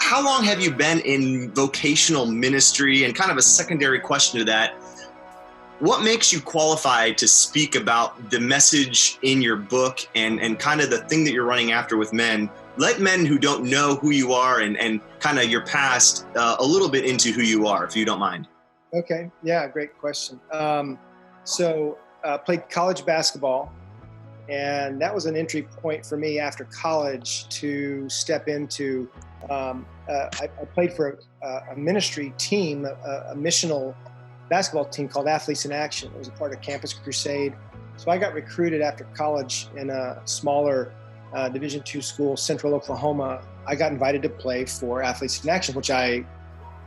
how long have you been in vocational ministry? And kind of a secondary question to that, what makes you qualified to speak about the message in your book and kind of the thing that you're running after with men? Let men who don't know who you are and kind of your past a little bit into who you are, if you don't mind. Okay. Yeah, great question. Played college basketball, and that was an entry point for me after college to step into, I played for a ministry team, a missional basketball team called Athletes in Action. It was a part of Campus Crusade. So I got recruited after college in a smaller Division II school, Central Oklahoma. I got invited to play for Athletes in Action, which I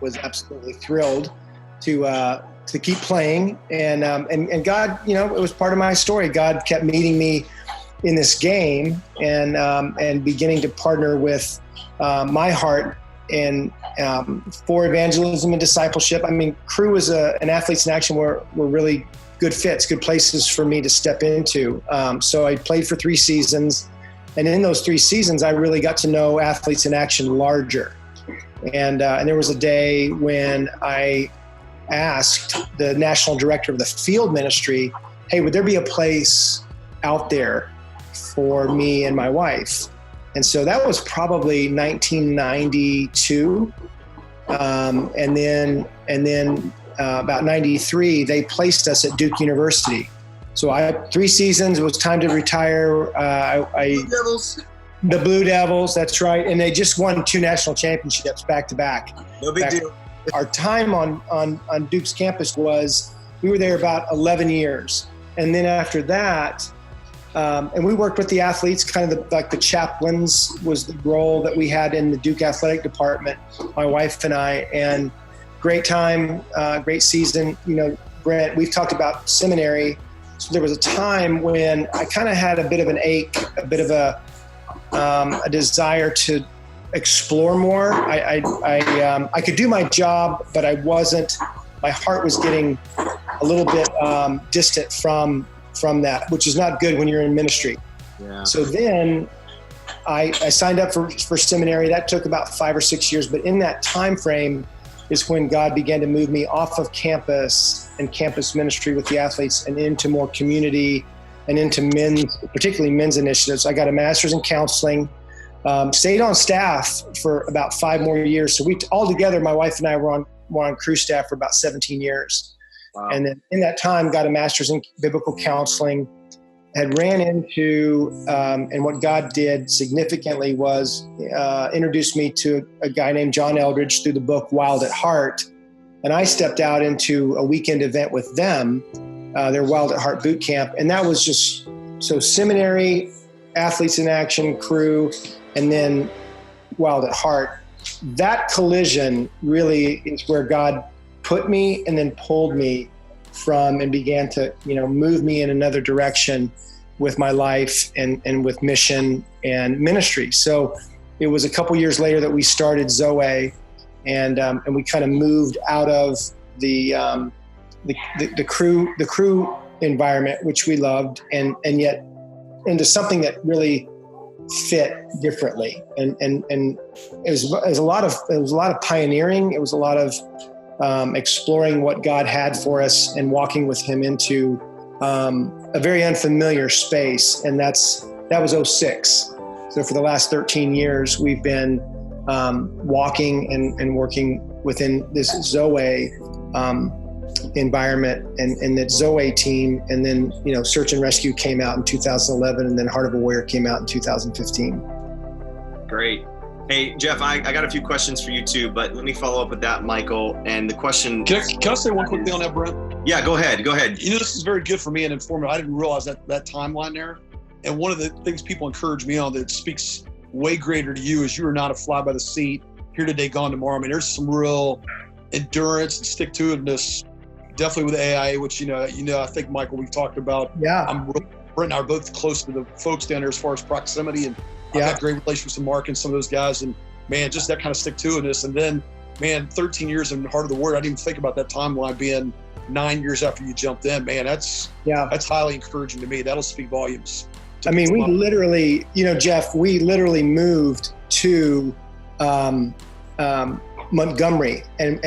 was absolutely thrilled to keep playing. And God, it was part of my story. God kept meeting me in this game and beginning to partner with my heart and for evangelism and discipleship. I mean, Crew was an Athletes in Action were really good fits, good places for me to step into. So I played for 3 seasons. And in those 3 seasons, I really got to know Athletes in Action larger. And there was a day when I asked the national director of the field ministry, hey, would there be a place out there for me and my wife? And so that was probably 1992. And then about 93, they placed us at Duke University. So I had 3 seasons. It was time to retire. Blue Devils. The Blue Devils, that's right. And they just won 2 national championships back to back. No big deal. Our time on Duke's campus we were there about 11 years. And then after that, and we worked with the athletes, kind of like the chaplains was the role that we had in the Duke athletic department, my wife and I, and great time, great season. Brent, we've talked about seminary. So there was a time when I kind of had a bit of an ache, a bit of a desire to explore more. I could do my job, but I wasn't. My heart was getting a little bit distant from that, which is not good when you're in ministry. Yeah. So then I signed up for seminary. That took about 5 or 6 years, but in that time frame is when God began to move me off of campus and campus ministry with the athletes and into more community and into particularly men's initiatives. I got a master's in counseling, stayed on staff for about 5 more years. So we all together, my wife and I were on crew staff for about 17 years. Wow. And then in that time, got a master's in biblical counseling, had ran into, and what God did significantly was introduced me to a guy named John Eldridge through the book Wild at Heart. And I stepped out into a weekend event with them, their Wild at Heart boot camp. And that was just, so seminary, Athletes in Action, Crew, and then Wild at Heart. That collision really is where God put me and then pulled me from and began to, move me in another direction with my life and with mission and ministry. So it was a couple years later that we started ZOA, and we kind of moved out of the crew environment, which we loved, and yet into something that really fit differently. And it was a lot of pioneering. It was a lot of exploring what God had for us and walking with Him into a very unfamiliar space. And that was 2006. So for the last 13 years, we've been walking and working within this ZOA environment and that ZOA team. And then, Search and Rescue came out in 2011, and then Heart of a Warrior came out in 2015. Great. Hey, Jeff, I got a few questions for you too, but let me follow up with that, Michael. And the question... Can I say one quick thing on that, Brent? Yeah, go ahead. This is very good for me and informative. I didn't realize that timeline there. And one of the things people encourage me on that speaks way greater to you is you are not a fly by the seat, here today, gone tomorrow. I mean, there's some real endurance and stick-to-itiveness, definitely with AIA, which, I think, Michael, we've talked about. Yeah. Brent and I are both close to the folks down there as far as proximity, and I've got great relationships with Mark and some of those guys, and man, just that kind of stick-to-itiveness. And then, man, 13 years in Heart of the Warrior, I didn't even think about that timeline being 9 years after you jumped in. Man, that's highly encouraging to me. That'll speak volumes. I mean, we literally, Jeff, we literally moved to Montgomery and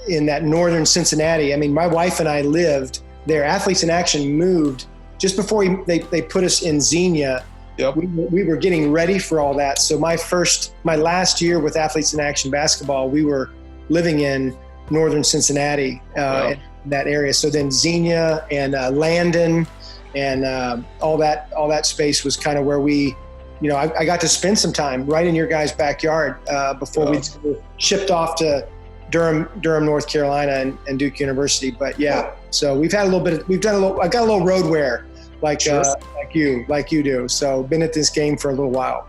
in that northern Cincinnati. I mean, my wife and I lived there. Athletes in Action moved just before they put us in Xenia. Yep. We were getting ready for all that. So my last year with Athletes in Action basketball, we were living in northern Cincinnati, in that area. So then Xenia and Landon and all that space was kind of where we, I got to spend some time right in your guys' backyard before we were shipped off to Durham, North Carolina and Duke University. But yeah, so I got a little road wear like you do. So been at this game for a little while.